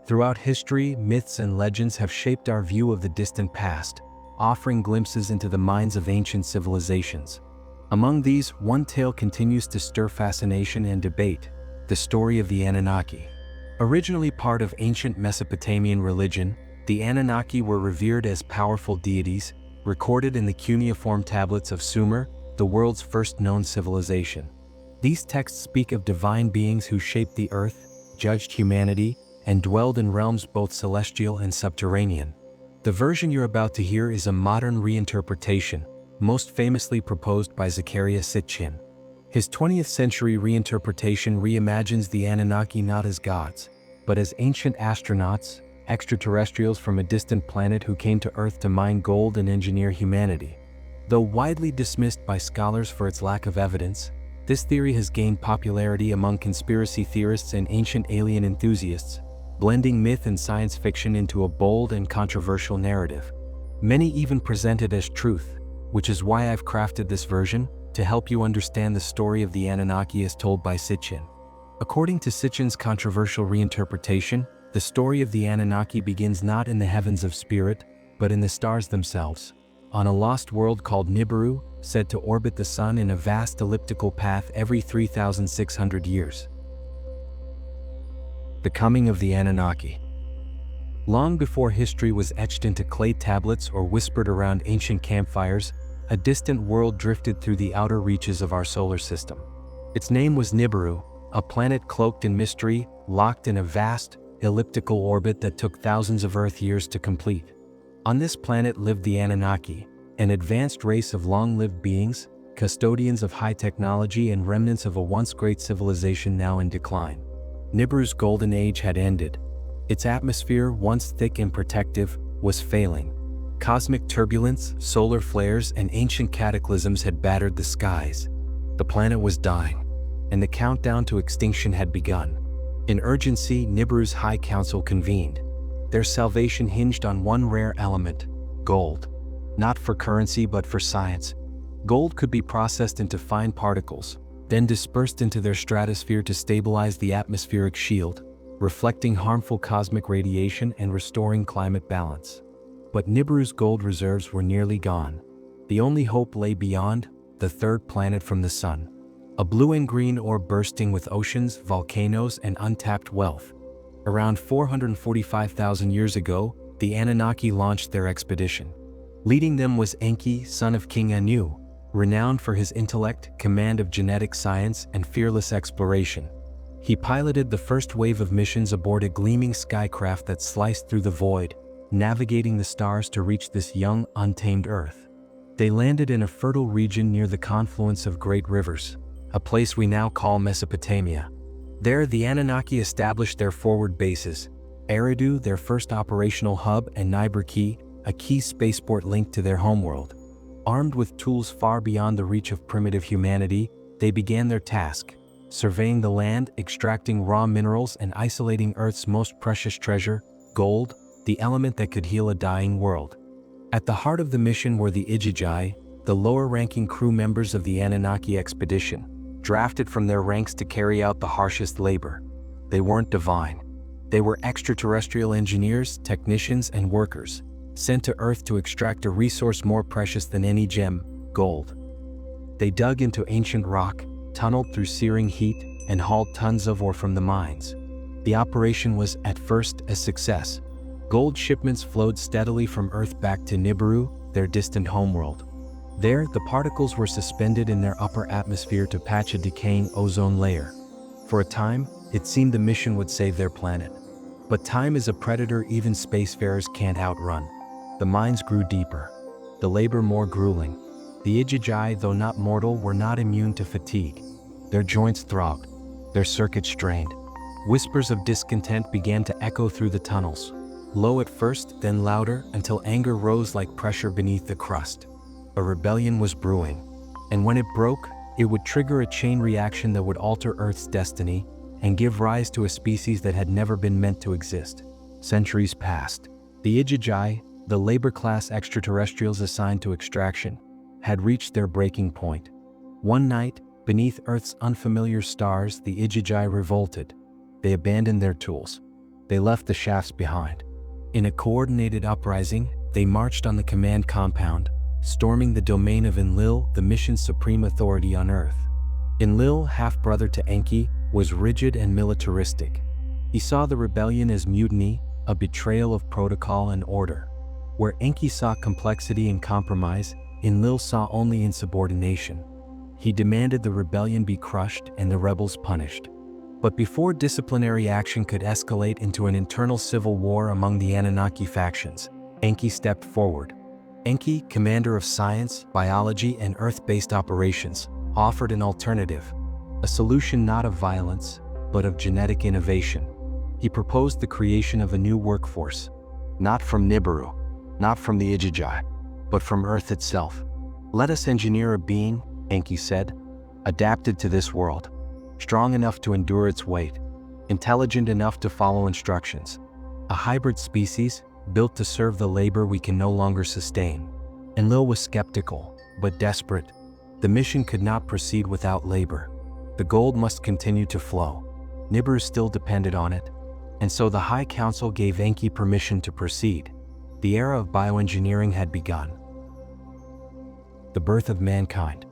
Throughout history, myths and legends have shaped our view of the distant past, offering glimpses into the minds of ancient civilizations. Among these, one tale continues to stir fascination and debate: the story of the Anunnaki. Originally part of ancient Mesopotamian religion, the Anunnaki were revered as powerful deities, recorded in the cuneiform tablets of Sumer, the world's first known civilization. These texts speak of divine beings who shaped the earth, judged humanity, and dwelled in realms both celestial and subterranean. The version you're about to hear is a modern reinterpretation, most famously proposed by Zecharia Sitchin. His 20th century reinterpretation reimagines the Anunnaki not as gods, but as ancient astronauts, extraterrestrials from a distant planet who came to Earth to mine gold and engineer humanity. Though widely dismissed by scholars for its lack of evidence, this theory has gained popularity among conspiracy theorists and ancient alien enthusiasts, blending myth and science fiction into a bold and controversial narrative. Many even present it as truth, which is why I've crafted this version, to help you understand the story of the Anunnaki as told by Sitchin. According to Sitchin's controversial reinterpretation, the story of the Anunnaki begins not in the heavens of spirit, but in the stars themselves, on a lost world called Nibiru, said to orbit the sun in a vast elliptical path every 3,600 years. The coming of the Anunnaki. Long before history was etched into clay tablets or whispered around ancient campfires, a distant world drifted through the outer reaches of our solar system. Its name was Nibiru, a planet cloaked in mystery, locked in a vast, elliptical orbit that took thousands of Earth years to complete. On this planet lived the Anunnaki, an advanced race of long-lived beings, custodians of high technology and remnants of a once great civilization now in decline. Nibiru's golden age had ended. Its atmosphere, once thick and protective, was failing. Cosmic turbulence, solar flares, and ancient cataclysms had battered the skies. The planet was dying, and the countdown to extinction had begun. In urgency, Nibiru's High Council convened. Their salvation hinged on one rare element: gold. Not for currency but for science. Gold could be processed into fine particles, then dispersed into their stratosphere to stabilize the atmospheric shield, reflecting harmful cosmic radiation and restoring climate balance. But Nibiru's gold reserves were nearly gone. The only hope lay beyond, the third planet from the sun. A blue and green orb bursting with oceans, volcanoes, and untapped wealth. Around 445,000 years ago, the Anunnaki launched their expedition. Leading them was Enki, son of King Anu, renowned for his intellect, command of genetic science, and fearless exploration. He piloted the first wave of missions aboard a gleaming skycraft that sliced through the void, navigating the stars to reach this young, untamed Earth. They landed in a fertile region near the confluence of great rivers, a place we now call Mesopotamia. There, the Anunnaki established their forward bases: Eridu, their first operational hub, and Nibiru, a key spaceport linked to their homeworld. Armed with tools far beyond the reach of primitive humanity, they began their task: surveying the land, extracting raw minerals, and isolating Earth's most precious treasure, gold, the element that could heal a dying world. At the heart of the mission were the Igigi, the lower-ranking crew members of the Anunnaki expedition, drafted from their ranks to carry out the harshest labor. They weren't divine. They were extraterrestrial engineers, technicians, and workers, sent to Earth to extract a resource more precious than any gem: gold. They dug into ancient rock, tunneled through searing heat, and hauled tons of ore from the mines. The operation was, at first, a success. Gold shipments flowed steadily from Earth back to Nibiru, their distant homeworld. There, the particles were suspended in their upper atmosphere to patch a decaying ozone layer. For a time, it seemed the mission would save their planet. But time is a predator even spacefarers can't outrun. The mines grew deeper, the labor more grueling. The Igigi, though not mortal, were not immune to fatigue. Their joints throbbed, their circuits strained. Whispers of discontent began to echo through the tunnels, low at first, then louder, until anger rose like pressure beneath the crust. A rebellion was brewing, and when it broke, it would trigger a chain reaction that would alter Earth's destiny and give rise to a species that had never been meant to exist. Centuries passed. The Igigi, the labor-class extraterrestrials assigned to extraction, had reached their breaking point. One night, beneath Earth's unfamiliar stars, the Igigi revolted. They abandoned their tools. They left the shafts behind. In a coordinated uprising, they marched on the command compound, storming the domain of Enlil, the mission's supreme authority on Earth. Enlil, half-brother to Enki, was rigid and militaristic. He saw the rebellion as mutiny, a betrayal of protocol and order. Where Enki saw complexity and compromise, Enlil saw only insubordination. He demanded the rebellion be crushed and the rebels punished. But before disciplinary action could escalate into an internal civil war among the Anunnaki factions, Enki stepped forward. Enki, commander of science, biology, and Earth-based operations, offered an alternative, a solution not of violence, but of genetic innovation. He proposed the creation of a new workforce, not from Nibiru, not from the Ijiji, but from Earth itself. Let us engineer a being, Enki said, adapted to this world, strong enough to endure its weight, intelligent enough to follow instructions. A hybrid species, built to serve the labor we can no longer sustain. Enlil was skeptical, but desperate. The mission could not proceed without labor. The gold must continue to flow. Nibiru still depended on it, and so the High Council gave Enki permission to proceed. The era of bioengineering had begun. The birth of mankind.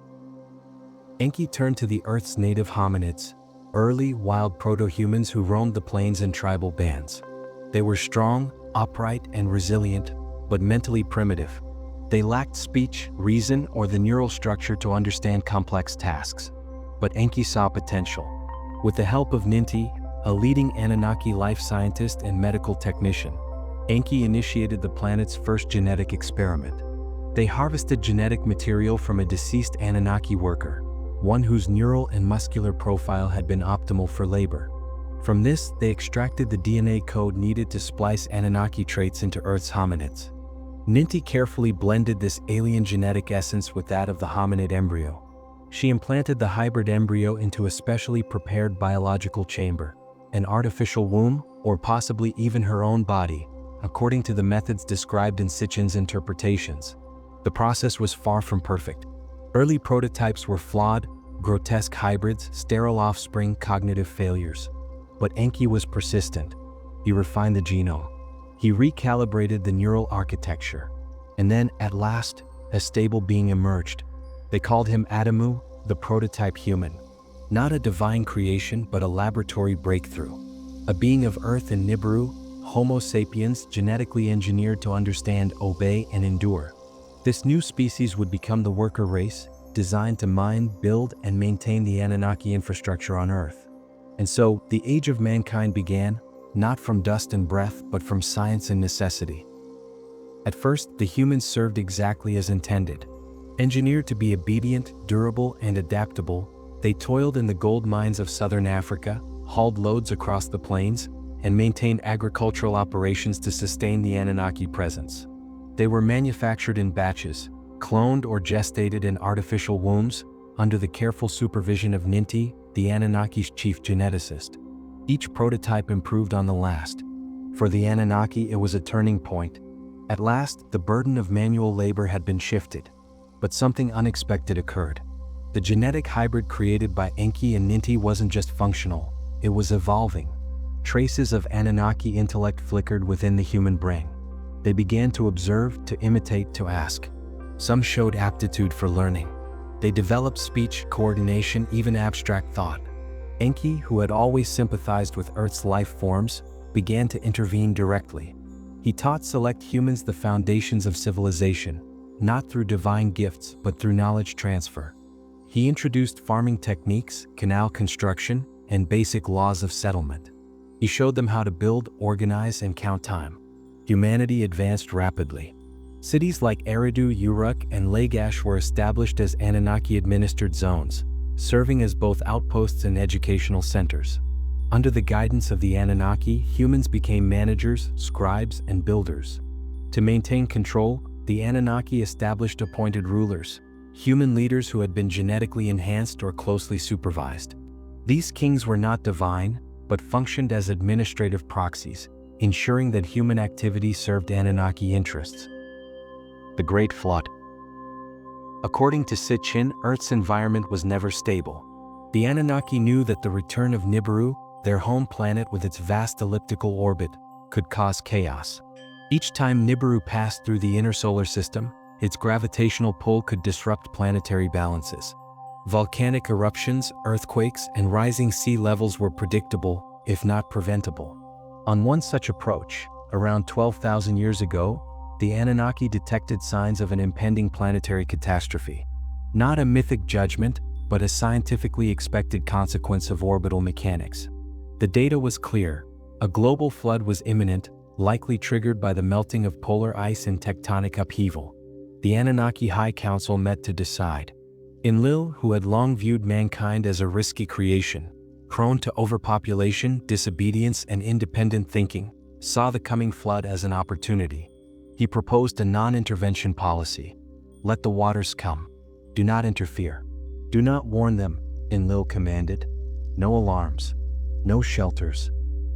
Enki turned to the Earth's native hominids, early, wild proto-humans who roamed the plains in tribal bands. They were strong, upright, and resilient, but mentally primitive. They lacked speech, reason, or the neural structure to understand complex tasks. But Enki saw potential. With the help of Ninti, a leading Anunnaki life scientist and medical technician, Enki initiated the planet's first genetic experiment. They harvested genetic material from a deceased Anunnaki worker, one whose neural and muscular profile had been optimal for labor. From this, they extracted the DNA code needed to splice Anunnaki traits into Earth's hominids. Ninti carefully blended this alien genetic essence with that of the hominid embryo. She implanted the hybrid embryo into a specially prepared biological chamber, an artificial womb, or possibly even her own body, according to the methods described in Sitchin's interpretations. The process was far from perfect. Early prototypes were flawed, grotesque hybrids, sterile offspring, cognitive failures. But Enki was persistent. He refined the genome. He recalibrated the neural architecture. And then, at last, a stable being emerged. They called him Adamu, the prototype human. Not a divine creation, but a laboratory breakthrough. A being of Earth and Nibiru, Homo sapiens, genetically engineered to understand, obey, and endure. This new species would become the worker race, designed to mine, build, and maintain the Anunnaki infrastructure on Earth. And so, the age of mankind began, not from dust and breath, but from science and necessity. At first, the humans served exactly as intended. Engineered to be obedient, durable, and adaptable, they toiled in the gold mines of southern Africa, hauled loads across the plains, and maintained agricultural operations to sustain the Anunnaki presence. They were manufactured in batches, cloned or gestated in artificial wombs, under the careful supervision of Ninti, the Anunnaki's chief geneticist. Each prototype improved on the last. For the Anunnaki, it was a turning point. At last, the burden of manual labor had been shifted. But something unexpected occurred. The genetic hybrid created by Enki and Ninti wasn't just functional, it was evolving. Traces of Anunnaki intellect flickered within the human brain. They began to observe, to imitate, to ask. Some showed aptitude for learning. They developed speech, coordination, even abstract thought. Enki, who had always sympathized with Earth's life forms, began to intervene directly. He taught select humans the foundations of civilization, not through divine gifts, but through knowledge transfer. He introduced farming techniques, canal construction, and basic laws of settlement. He showed them how to build, organize, and count time. Humanity advanced rapidly. Cities like Eridu, Uruk, and Lagash were established as Anunnaki-administered zones, serving as both outposts and educational centers. Under the guidance of the Anunnaki, humans became managers, scribes, and builders. To maintain control, the Anunnaki established appointed rulers, human leaders who had been genetically enhanced or closely supervised. These kings were not divine, but functioned as administrative proxies, ensuring that human activity served Anunnaki interests. The Great Flood. According to Sitchin, Earth's environment was never stable. The Anunnaki knew that the return of Nibiru, their home planet with its vast elliptical orbit could cause chaos. Each time Nibiru passed through the inner solar system, its gravitational pull could disrupt planetary balances. Volcanic eruptions, earthquakes, and rising sea levels were predictable, if not preventable. On one such approach, around 12,000 years ago, the Anunnaki detected signs of an impending planetary catastrophe. Not a mythic judgment, but a scientifically expected consequence of orbital mechanics. The data was clear. A global flood was imminent, likely triggered by the melting of polar ice and tectonic upheaval. The Anunnaki High Council met to decide. Enlil, who had long viewed mankind as a risky creation, prone to overpopulation, disobedience, and independent thinking, saw the coming flood as an opportunity. He proposed a non-intervention policy. Let the waters come. Do not interfere. Do not warn them, Enlil commanded. No alarms. No shelters.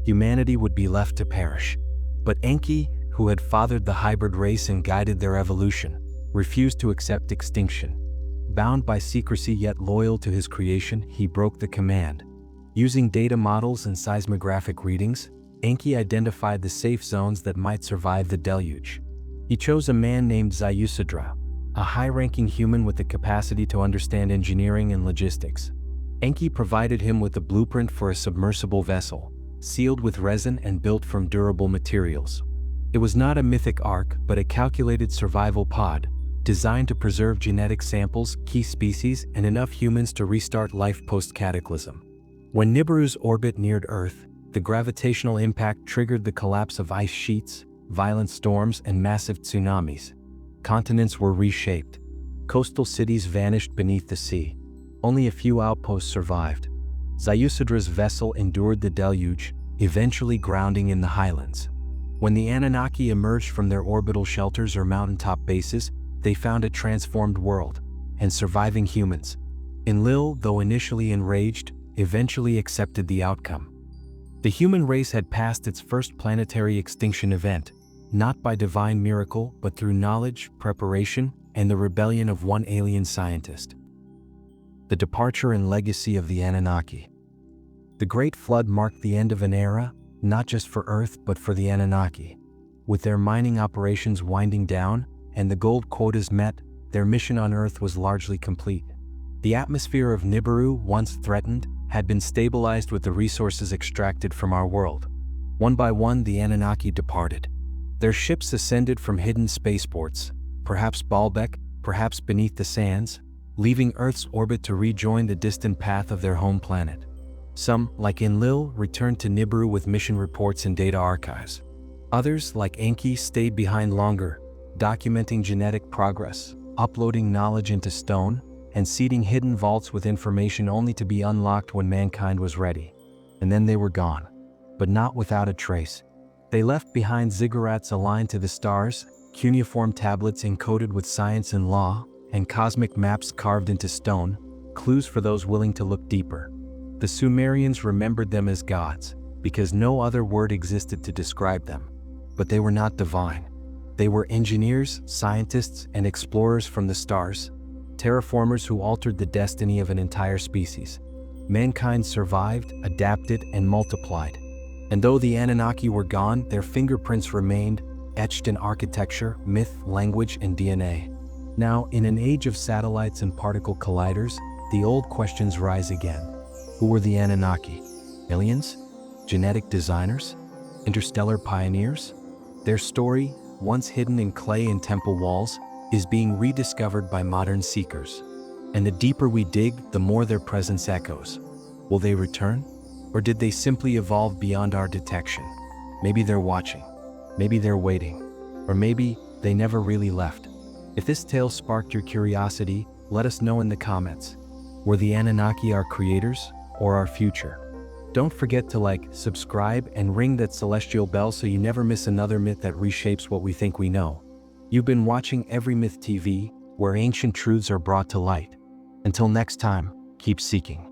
Humanity would be left to perish. But Enki, who had fathered the hybrid race and guided their evolution, refused to accept extinction. Bound by secrecy yet loyal to his creation, he broke the command. Using data models and seismographic readings, Enki identified the safe zones that might survive the deluge. He chose a man named Zayusadra, a high-ranking human with the capacity to understand engineering and logistics. Enki provided him with a blueprint for a submersible vessel, sealed with resin and built from durable materials. It was not a mythic ark, but a calculated survival pod, designed to preserve genetic samples, key species, and enough humans to restart life post-cataclysm. When Nibiru's orbit neared Earth, the gravitational impact triggered the collapse of ice sheets, violent storms, and massive tsunamis. Continents were reshaped. Coastal cities vanished beneath the sea. Only a few outposts survived. Zayusadra's vessel endured the deluge, eventually grounding in the highlands. When the Anunnaki emerged from their orbital shelters or mountaintop bases, they found a transformed world and surviving humans. Enlil, though initially enraged, eventually accepted the outcome. The human race had passed its first planetary extinction event, not by divine miracle, but through knowledge, preparation, and the rebellion of one alien scientist. The departure and legacy of the Anunnaki. The Great Flood marked the end of an era, not just for Earth but for the Anunnaki. With their mining operations winding down and the gold quotas met, their mission on Earth was largely complete. The atmosphere of Nibiru, once threatened, had been stabilized with the resources extracted from our world. One by one, the Anunnaki departed. Their ships ascended from hidden spaceports, perhaps Baalbek, perhaps beneath the sands, leaving Earth's orbit to rejoin the distant path of their home planet. Some, like Enlil, returned to Nibiru with mission reports and data archives. Others, like Enki, stayed behind longer, documenting genetic progress, uploading knowledge into stone, and seeding hidden vaults with information only to be unlocked when mankind was ready. And then they were gone, but not without a trace. They left behind ziggurats aligned to the stars, cuneiform tablets encoded with science and law, and cosmic maps carved into stone, clues for those willing to look deeper. The Sumerians remembered them as gods, because no other word existed to describe them. But they were not divine. They were engineers, scientists, and explorers from the stars, terraformers who altered the destiny of an entire species. Mankind survived, adapted, and multiplied. And though the Anunnaki were gone, their fingerprints remained, etched in architecture, myth, language, and DNA. Now, in an age of satellites and particle colliders, the old questions rise again. Who were the Anunnaki? Aliens? Genetic designers? Interstellar pioneers? Their story, once hidden in clay and temple walls, is being rediscovered by modern seekers. And the deeper we dig, the more their presence echoes. Will they return? Or did they simply evolve beyond our detection? Maybe they're watching. Maybe they're waiting. Or maybe they never really left. If this tale sparked your curiosity, let us know in the comments. Were the Anunnaki our creators or our future? Don't forget to like, subscribe, and ring that celestial bell so you never miss another myth that reshapes what we think we know. You've been watching Every Myth TV, where ancient truths are brought to light. Until next time, keep seeking.